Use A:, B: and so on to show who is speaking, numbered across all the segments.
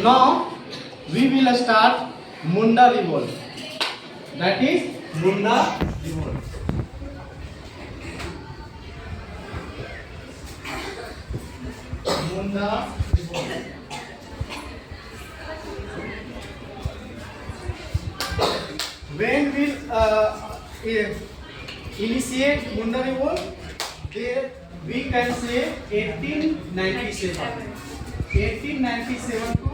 A: now we will start Munda revolt. That is Munda revolt. Munda revolt. When will initiate Munda revolt? There we can say 1897. 1897 to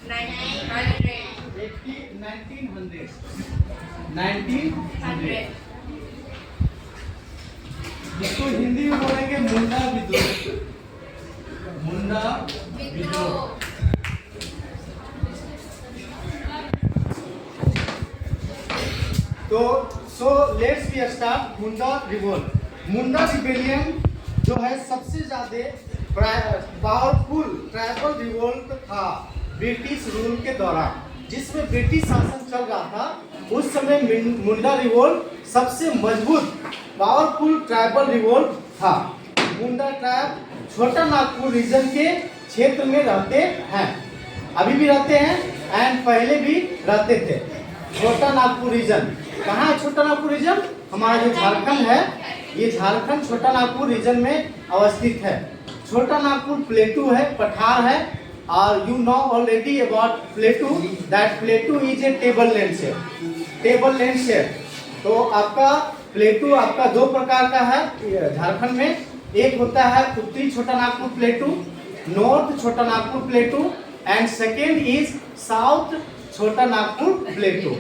A: 1900. 1900 जिसको हिंदी में बोलेंगे मुंडा विद्रोह। मुंडा विद्रोह। तो so let's we start Munda revolt. Munda rebellion जो है सबसे ज्यादा पावरफुल ट्राइबल रिवोल्ट था ब्रिटिश रूल के दौरान, जिसमें ब्रिटिश शासन चल रहा था। उस समय मुंडा रिवोल्ट सबसे मजबूत पावरफुल ट्राइबल रिवोल्ट था। मुंडा ट्राइब छोटा नागपुर रीजन के क्षेत्र में रहते हैं, अभी भी रहते हैं एंड पहले भी रहते थे। छोटा नागपुर रीजन कहाँ है? छोटा नागपुर रीजन हमारा जो झारखंड है, ये झारखंड छोटा नागपुर रीजन में अवस्थित है। छोटा नागपुर प्लेटू है, पठार है। और you know already about प्लेटू, that प्लेटू is a table land shape. Table land shape. तो आपका प्लेटू आपका दो प्रकार का है झारखंड में। एक होता है उत्तरी छोटा Nagpur plateau, north Chota Nagpur plateau, and second is south Chota Nagpur plateau.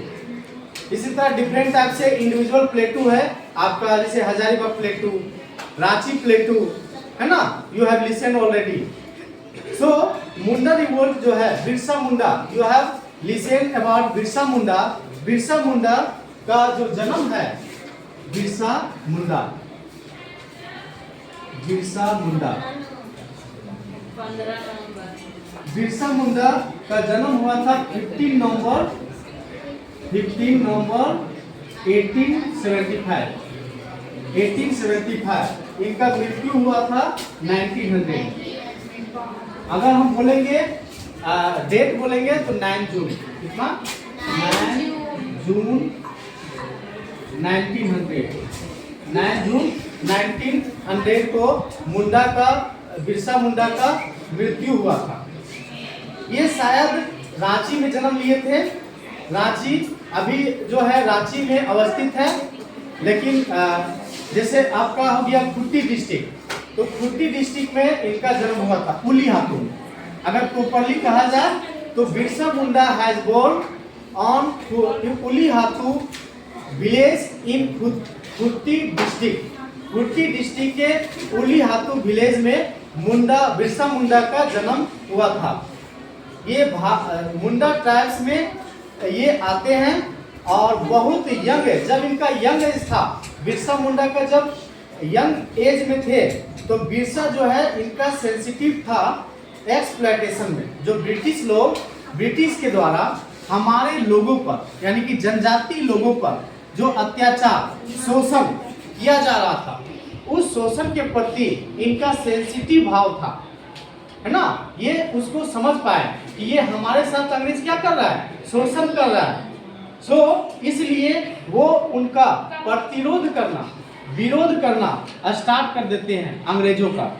A: इसी तरह डिफरेंट टाइप से इंडिविजुअल प्लेटू है आपका, जैसे हजारीबाग प्लेटू, रांची प्लेटू, है ना। You have listen already. So Munda revolt जो है Birsa Munda, you have listen about Birsa Munda. Birsa Munda का जो जन्म है, बिरसा मुंडा, बिरसा मुंडा, बिरसा मुंडा का जन्म हुआ था 15 नवंबर 1875। इनका मृत्यु हुआ था 1900। अगर हम बोलेंगे डेट बोलेंगे तो 9 जून। कितना? 9 जून 1900। 9 जून 1900 को मुंडा का, बिरसा मुंडा का मृत्यु हुआ था। ये शायद रांची में जन्म लिए थे। रांची अभी जो है रांची में अवस्थित है, लेकिन जैसे आपका हो गया खूंटी डिस्ट्रिक्ट, तो खूंटी डिस्ट्रिक्ट में इनका जन्म हुआ था। उलीहातू, अगर प्रॉपर्ली कहा जाए तो Birsa Munda has born on Ulihatu village in Khunti district. Khunti district के उलीहातू विलेज में बिरसा मुंडा का जन्म हुआ था। ये मुंडा ट्राइब्स में ये आते हैं और बहुत यंग है। जब इनका यंग एज था, बिरसा मुंडा का जब यंग एज में थे, तो बिरसा जो है इनका सेंसिटिव था एक्सप्लॉयटेशन में। जो ब्रिटिश लोग, ब्रिटिश के द्वारा हमारे लोगों पर, यानी कि जनजाति लोगों पर जो अत्याचार, शोषण किया जा रहा था, उस शोषण के प्रति इनका सेंसिटिव भाव था, है ना। ये उसको समझ पाए कि ये हमारे साथ अंग्रेज क्या कर रहा है, शोषण कर रहा है। सो इसलिए वो उनका प्रतिरोध करना, विरोध करना स्टार्ट कर देते हैं अंग्रेजों का।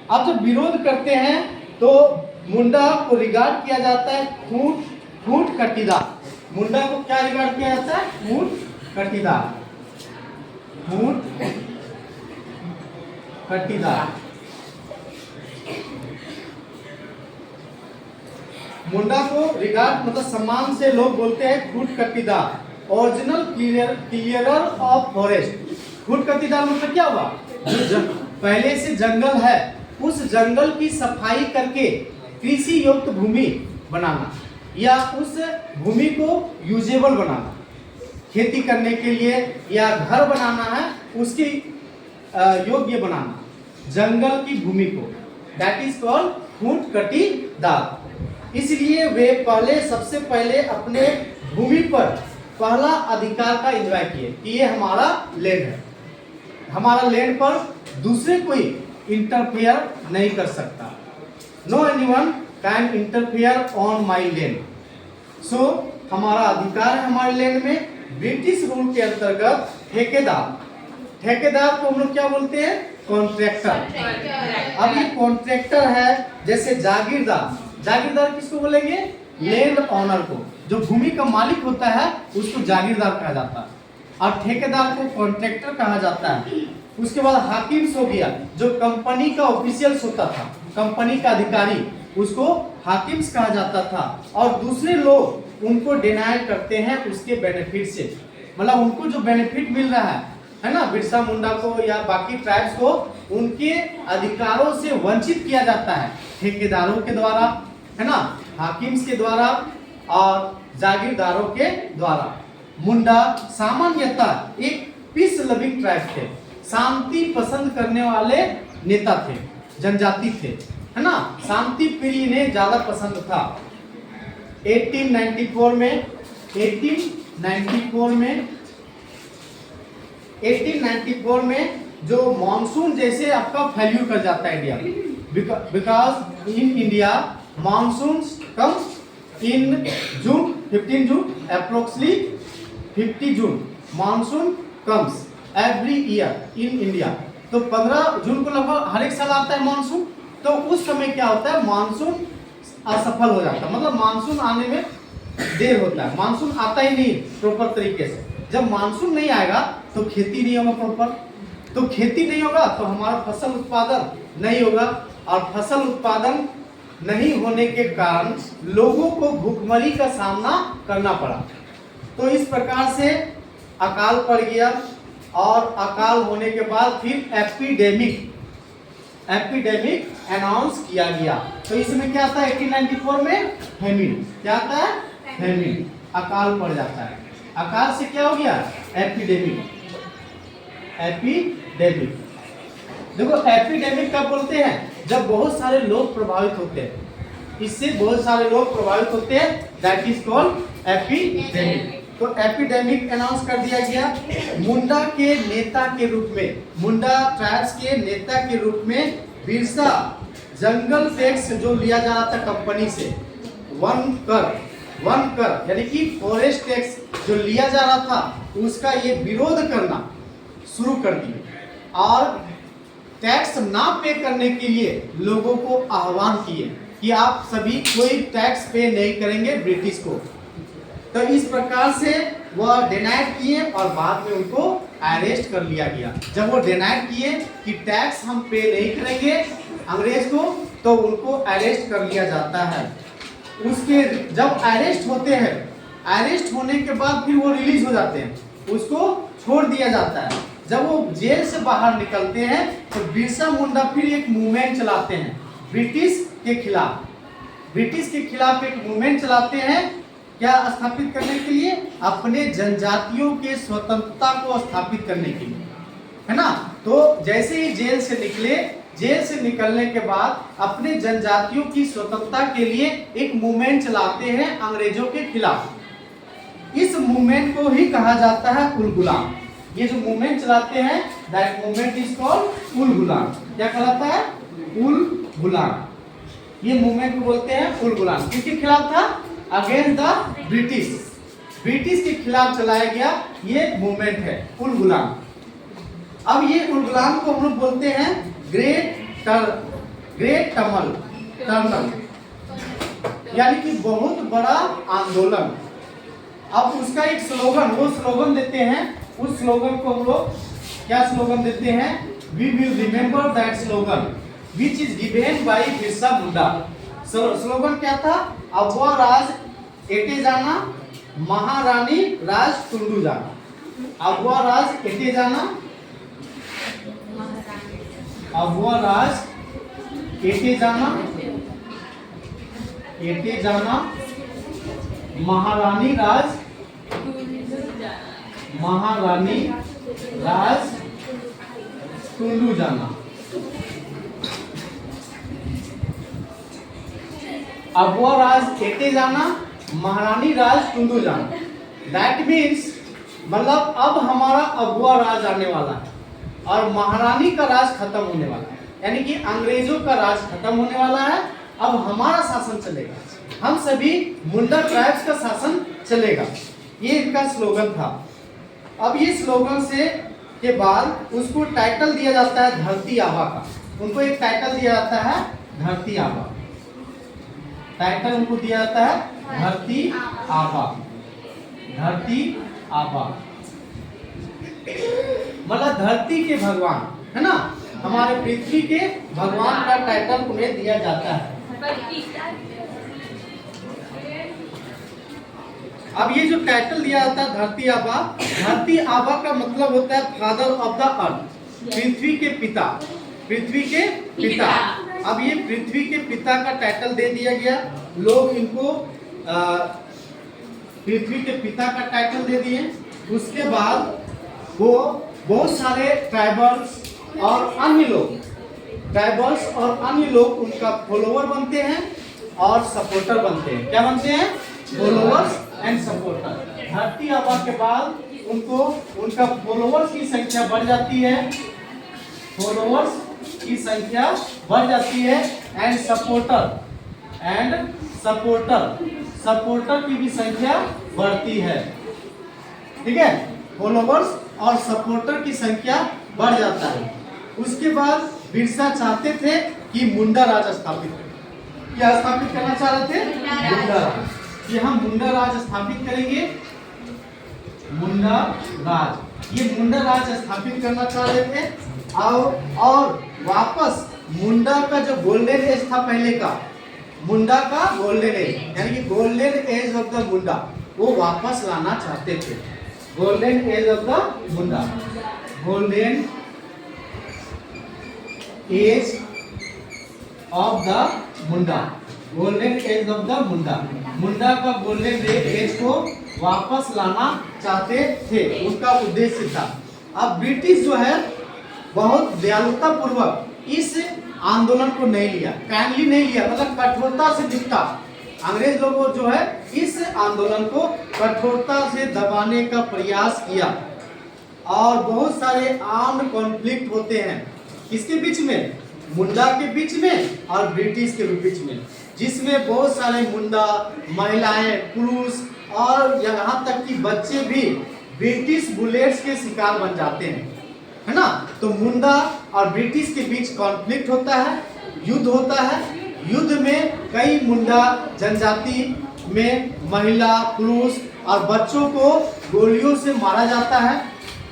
A: अब जब विरोध करते हैं तो मुंडा को रिगार्ड किया जाता है खूंट कटीदार। मुंडा को क्या रिगार्ड किया जाता है? खूंट कटीदार, खूंट कटीदार। मुंडा को रिगार्ड मतलब सम्मान से लोग बोलते हैं खूंट कटीदार, ओरिजिनल क्लियरर ऑफ फॉरेस्ट। खूंट कटीदार मतलब क्या हुआ? जो पहले से जंगल है, उस जंगल की सफाई करके कृषि योग्य भूमि बनाना, या उस भूमि को यूजेबल बनाना, खेती करने के लिए या घर बनाना है, उसकी योग्य बनाना जंगल की भूमि को, दैट इज कॉल्ड खूंट कटीदार। इसलिए वे सबसे पहले अपने भूमि पर पहला अधिकार का एंजॉय किए कि ये हमारा लैंड है, हमारा लैंड पर दूसरे कोई इंटरफेयर नहीं कर सकता। No anyone can interfere on my land. So हमारा अधिकार है हमारे लैंड में। ब्रिटिश रूल के अंतर्गत ठेकेदार को हम लोग क्या बोलते हैं? कॉन्ट्रैक्टर। अब ये कॉन्ट्रैक्टर है, जैसे जागीरदार किसको बोलेंगे? लैंड ऑनर को। जो भूमि का मालिक होता है उसको जागीरदार कहा जाता है, और ठेकेदार को कॉन्ट्रैक्टर कहा जाता है। उसके बाद हाकिम्स हो गया, जो कंपनी का ऑफिशियल्स होता था, कंपनी का अधिकारी, उसको हाकिम्स कहा जाता था। और दूसरे लोग उनको डिनाई करते हैं उसके बेनिफिट से, मतलब उनको जो बेनिफिट मिल रहा है ना, बिरसा मुंडा को या बाकी ट्राइब्स को उनके अधिकारों से वंचित किया जाता है ठेकेदारों के द्वारा, है ना, हाकिम्स के द्वारा और जागीरदारों के द्वारा। मुंडा सामान्यतः एक पीस लविंग ट्राइब थे, शांति पसंद करने वाले नेता थे, जनजाति थे, है ना, शांति प्रिय इन्हें ज्यादा पसंद था। 1894 में जो मानसून जैसे आपका फेल्यूर कर जाता है India, because in India monsoon comes in June, 15 June, approximately 50 June monsoon comes every year in India. तो 15 जून को लगभग हर एक साल आता है मानसून। तो उस समय क्या होता है, मानसून असफल हो जाता है, मतलब मानसून आने में देर होता है, मानसून आता ही नहीं प्रॉपर तरीके से। जब मानसून नहीं आएगा तो खेती नहीं होगा प्रॉपर, तो खेती नहीं होगा तो हमारा फसल उत्पादन नहीं होगा, और फसल उत्पादन नहीं होने के कारण लोगों को भूखमरी का सामना करना पड़ा। तो इस प्रकार से अकाल पड़ गया, और अकाल होने के बाद फिर एपिडेमिक अनाउंस किया गया। तो इसमें क्या आता है 1894 में? फेमिन। क्या आता है? फेमिन, अकाल पड़ जाता है। अकाल से क्या हो गया? एपिडेमिक। देखो एपिडेमिक कब बोलते हैं? जब बहुत सारे लोग प्रभावित होते हैं, इससे बहुत सारे लोग प्रभावित होते हैं, दैट इज कॉल्ड एपिडेमिक। तो एपिडेमिक अनाउंस कर दिया गया। मुंडा के नेता के रूप में, मुंडा ट्राइब्स के नेता के रूप में बिरसा जंगल टैक्स जो लिया जा रहा था कंपनी से, वन कर यानी कि फॉरेस्ट टैक्स जो लिया जा रहा था, उसका ये विरोध करना शुरू कर दिए, और टैक्स ना पे करने के लिए लोगों को आह्वान किए कि आप सभी कोई टैक्स पे नहीं करेंगे ब्रिटिश को। तो इस प्रकार से वह डिनाइड किए, और बाद में उनको अरेस्ट कर लिया गया। जब वो डिनाइड किए कि टैक्स हम पे नहीं करेंगे अंग्रेज को, तो उनको अरेस्ट कर लिया जाता है। उसके जब अरेस्ट होते हैं, अरेस्ट होने के बाद फिर वो रिलीज हो जाते हैं, उसको छोड़ दिया जाता है। जब वो जेल से बाहर निकलते हैं तो बिरसा मुंडा फिर एक मूवमेंट चलाते हैं ब्रिटिश के खिलाफ एक मूवमेंट चलाते हैं। क्या स्थापित करने के लिए? अपने जनजातियों के स्वतंत्रता को स्थापित करने के लिए, है ना। तो जैसे ही जेल से निकले, जेल से निकलने के बाद अपने जनजातियों की स्वतंत्रता के लिए एक मूवमेंट चलाते हैं अंग्रेजों के खिलाफ। इस मूवमेंट को ही कहा जाता है उल गुलाम। ये जो मूवमेंट चलाते हैं, दैट मूवमेंट इज कॉल्ड उल गुलाम। क्या कहलाता है? उल गुलाम। ये मूवमेंट को बोलते हैं उल गुलाम। किसके खिलाफ था? अगेंस्ट द ब्रिटिश के खिलाफ चलाया गया ये मूवमेंट है उल गुलाम। अब ये उल गुलाम को हम लोग बोलते हैं ग्रेट टर्नल, यानी कि बहुत बड़ा आंदोलन। अब उसका एक स्लोगन, वो स्लोगन देते हैं, उस स्लोगन को हम लोग क्या स्लोगन देते हैं? We will remember that slogan which is given by Birsa Munda. Slogan क्या था? अबुआ राज एटे जाना, महारानी राज टुंडू जाना। अबुआ राज एटे जाना, अबुआ राज एटे जाना, महारानी राज टुंडू जाना। अबुआ राज एटे जाना, महारानी राज टुंडू जाना। दैट मीन्स मतलब अब हमारा अबुआ राज आने वाला है और महारानी का राज खत्म होने वाला है, यानी कि अंग्रेजों का राज खत्म होने वाला है अब हमारा शासन चलेगा, हम सभी मुंडा ट्राइब्स का शासन चलेगा, ये इनका स्लोगन था। अब ये स्लोगन से के बाद उसको टाइटल दिया जाता है धरती आबा का, उनको एक टाइटल दिया जाता है धरती आबा, टाइटल उनको दिया जाता है धरती आबा, धरती आबा मतलब धरती के भगवान है ना, हमारे पृथ्वी के भगवान का टाइटल उन्हें दिया जाता है। अब ये जो टाइटल दिया जाता है धरती आबा का मतलब होता है फादर ऑफ द अर्थ, पृथ्वी के पिता, पृथ्वी के पिता। अब ये पृथ्वी के पिता का टाइटल दे दिया गया, लोग इनको पृथ्वी के पिता का टाइटल दे दिए। उसके बाद वो बहुत सारे ट्राइबल्स और अन्य लोग उनका फॉलोवर बनते हैं और सपोर्टर बनते हैं। क्या बनते हैं? Followers and supporter. धरती आबा के बाद उनको उनका फॉलोवर्स की संख्या बढ़ जाती है, फॉलोवर्स की संख्या बढ़ जाती है एंड सपोर्टर की भी संख्या बढ़ती है। ठीक है, फॉलोवर्स और सपोर्टर की संख्या बढ़ जाता है। उसके बाद बिरसा चाहते थे कि मुंडा राज स्थापित करें। क्या स्थापित करना चाह रहे थे? मुंडा राज। ये हम मुंडा राज स्थापित करेंगे, मुंडा राज, ये मुंडा राज स्थापित करना चाह रहे थे। और वापस मुंडा का जो गोल्डन एज था पहले का, मुंडा का गोल्डन एज यानी कि golden age of the Munda, वो वापस लाना चाहते थे। Golden age of the Munda, golden age of the Munda, golden age of the Munda, Munda का गोल्डन एज को वापस लाना चाहते थे, उनका उद्देश्य था। अब ब्रिटिश जो है बहुत दयालुता पूर्वक इस आंदोलन को नहीं लिया, काइंडली नहीं लिया, मतलब कठोरता से निपटा। अंग्रेज लोगों जो है इस आंदोलन को कठोरता से दबाने का प्रयास किया और बहुत सारे आर्म्ड कॉन्फ्लिक्ट होते हैं किसके बीच में? मुंडा के बीच में और ब्रिटिश के बीच में, जिसमें बहुत सारे मुंडा, महिलाएं, पुरुष और यहाँ तक कि बच्चे भी ब्रिटिश बुलेट्स के शिकार बन जाते हैं, है ना। तो मुंडा और ब्रिटिश के बीच कॉन्फ्लिक्ट होता है, युद्ध होता है। युद्ध में कई मुंडा जनजाति में महिला, पुरुष और बच्चों को गोलियों से मारा जाता है,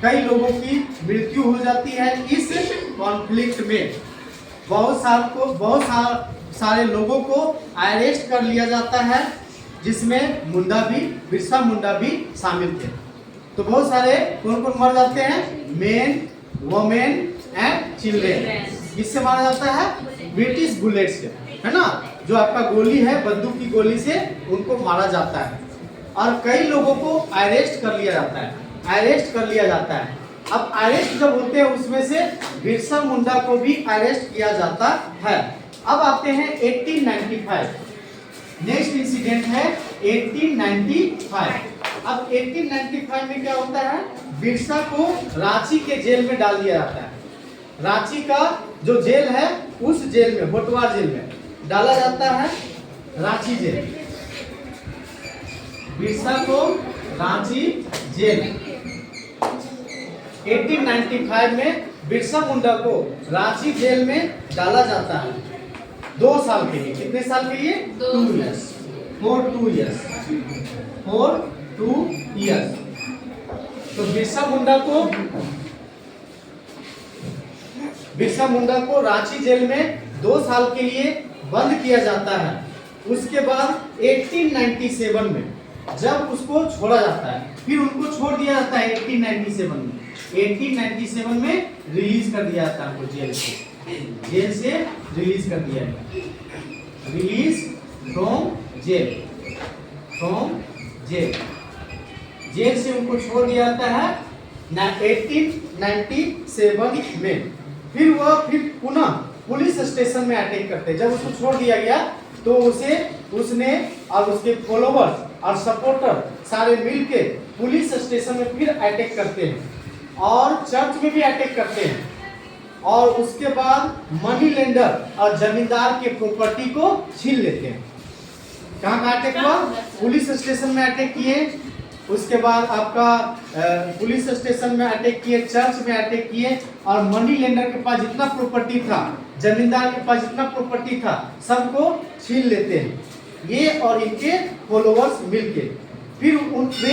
A: कई लोगों की मृत्यु हो जाती है इस कॉन्फ्लिक्ट में। बहुत सारे लोगों को अरेस्ट कर लिया जाता है, जिसमें मुंडा भी, बिरसा मुंडा भी शामिल थे। तो बहुत सारे कौन कौन मर जाते हैं? Main, women and children. किससे मारा जाता है? ब्रिटिश बुलेट से, है ना, जो आपका गोली है, बंदूक की गोली से उनको मारा जाता है। और कई लोगों को अरेस्ट कर लिया जाता है, अब अरेस्ट जब होते हैं उसमें से बिरसा मुंडा को भी अरेस्ट किया जाता है। अब आते हैं 1895, नेक्स्ट इंसिडेंट है 1895। अब 1895 में क्या होता है? बिरसा को रांची के जेल में डाल दिया जाता है। रांची का जो जेल है उस जेल में, होटवार जेल में डाला जाता है, रांची जेल। बिरसा को रांची जेल 1895 में बिरसा मुंडा को रांची जेल में डाला जाता है 2 साल के लिए। कितने साल के लिए? 2 इयर्स, फॉर 2 इयर्स। तो बिरसा मुंडा को रांची जेल में 2 साल के लिए बंद किया जाता है। उसके बाद 1897 में जब उसको छोड़ा जाता है, फिर उनको छोड़ दिया जाता है 1897 में। 1897 में रिलीज कर दिया जाता है उनको जेल से रिलीज कर दिया गया। रिलीज फ्रॉम जेल से उनको छोड़ दिया जाता है 1897 में। फिर पुनः पुलिस स्टेशन में अटैक करते हैं। जब उसको छोड़ दिया गया तो उसने और उसके फॉलोवर्स और सपोर्टर सारे मिलके पुलिस स्टेशन में फिर अटैक करते हैं और चर्च में भी अटैक करते हैं और उसके बाद मनी लेंडर और जमींदार के प्रॉपर्टी को छीन लेते हैं। कहाँ का अटैक हुआ? पुलिस स्टेशन में अटैक किए, उसके बाद आपका पुलिस स्टेशन में अटैक किए, चर्च में अटैक किए, और मनी लेंडर के पास जितना प्रॉपर्टी था, जमींदार के पास जितना प्रॉपर्टी था, सबको छीन लेते हैं ये और इनके फॉलोअर्स मिलके। फिर उनपे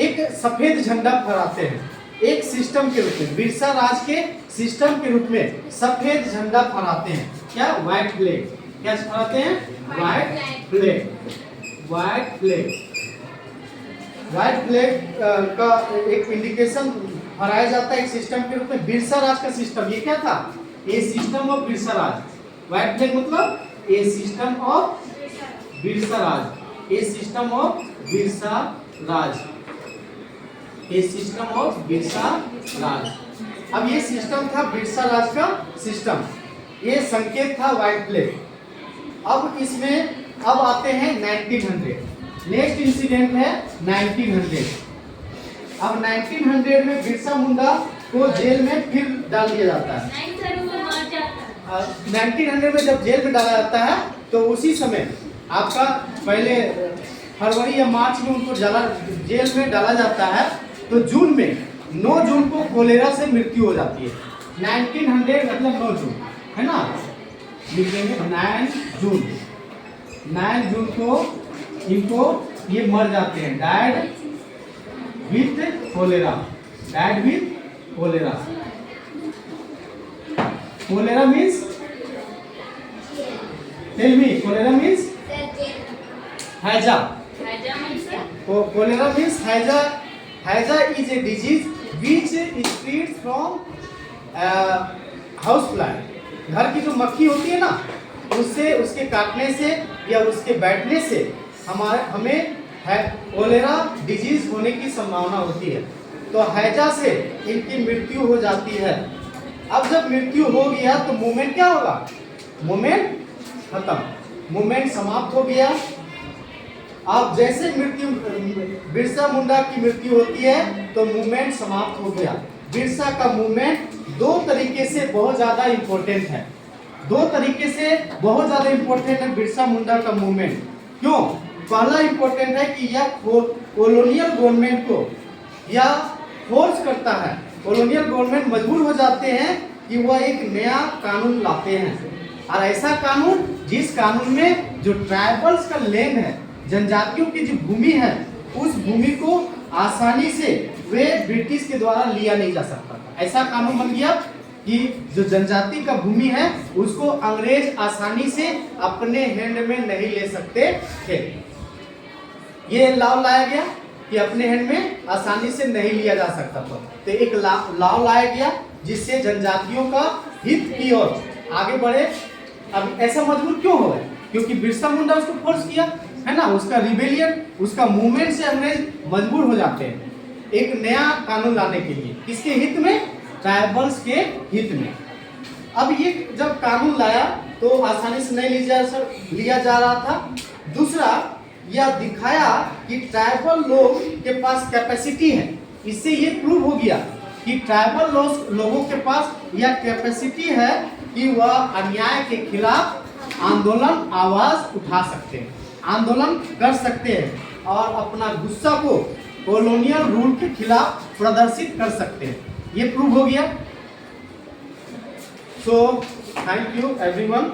A: एक सफेद झंडा फहराते हैं, एक सिस्टम के रूप में, बिरसा राज के सिस्टम के रूप में सफेद झंडा फहराते हैं। क्या? White flag. क्या फहराते हैं? White flag. White flag, white flag का एक इंडिकेशन फहराया जाता है एक सिस्टम के रूप में। बिरसा राज का सिस्टम, ये क्या था? A system of Birsa Raj. White flag मतलब a system of Birsa Raj, a system of Birsa Raj, a system of Birsa Raj. अब ये सिस्टम था बिरसा राज का सिस्टम, ये संकेत था व्हाइट फ्लैग। अब इसमें अब आते हैं 1900। नेक्स्ट इंसिडेंट है 1900। अब 1900 में बिरसा मुंडा को जेल में फिर डाल दिया जाता है। 1900 में जब जेल में डाला जाता है तो उसी समय आपका पहले फरवरी या मार्च में उनको जेल में डाला जाता है, तो जून में 9 जून को कोलेरा से मृत्यु हो जाती है। 1900 मतलब 9 जून है ना, लिखेंगे 9 जून को इनको ये मर जाते हैं, died with cholera, died with cholera. Cholera means, tell me, cholera means हैजा। कोलेरा मीन्स हैजा। हैजा is a disease which spreads from house fly. घर की जो मक्खी होती है ना, उससे, उसके काटने से या उसके बैठने से हमें कोलेरा डिजीज होने की संभावना होती है। तो हैजा से इनकी मृत्यु हो जाती है। अब जब मृत्यु हो गया तो मूवमेंट क्या होगा? मूवमेंट खत्म, मूवमेंट समाप्त हो गया। अब जैसे मृत्यु, बिरसा मुंडा की मृत्यु होती है तो मूवमेंट समाप्त हो गया। बिरसा का मूवमेंट 2 तरीके से बहुत ज्यादा इंपॉर्टेंट है, 2 तरीके से बहुत ज्यादा इंपॉर्टेंट है बिरसा मुंडा का मूवमेंट। क्यों? पहला इंपॉर्टेंट है कि यह कॉलोनियल गवर्नमेंट को या फोर्स करता है, कॉलोनियल गवर्नमेंट मजबूर हो जाते हैं कि वह एक नया कानून लाते हैं, और ऐसा कानून जिस कानून में जो ट्राइबल्स का लैंड है, जनजातियों की जो भूमि है, उस भूमि को आसानी से वे ब्रिटिश के द्वारा लिया नहीं जा सकता था। ऐसा कानून बन गया कि जो जनजाति का भूमि है उसको अंग्रेज आसानी से अपने हैंड में नहीं ले सकते थे। ये लॉ लाया गया कि अपने हैंड में आसानी से नहीं लिया जा सकता था। तो एक लॉ लाया गया जिससे जनजातियों का हित की ओर आगे बढ़े। अब ऐसा मजबूर क्यों हो गए? क्योंकि बिरसा मुंडा उसको फोर्स किया है ना, उसका रिबेलियन, उसका मूवमेंट से अंग्रेज मजबूर हो जाते हैं एक नया कानून लाने के लिए। किसके हित में? ट्राइबल्स के हित में। अब ये जब कानून लाया तो आसानी से नहीं लिया जा रहा था। दूसरा, यह दिखाया कि ट्राइबल लोग के पास कैपेसिटी है। इससे ये प्रूव हो गया कि ट्राइबल लोगों के पास यह कैपेसिटी है कि वह अन्याय के खिलाफ आंदोलन, आवाज उठा सकते हैं, आंदोलन कर सकते हैं और अपना गुस्सा को कॉलोनियल रूल के खिलाफ प्रदर्शित कर सकते हैं। ये प्रूव हो गया। So thank you everyone.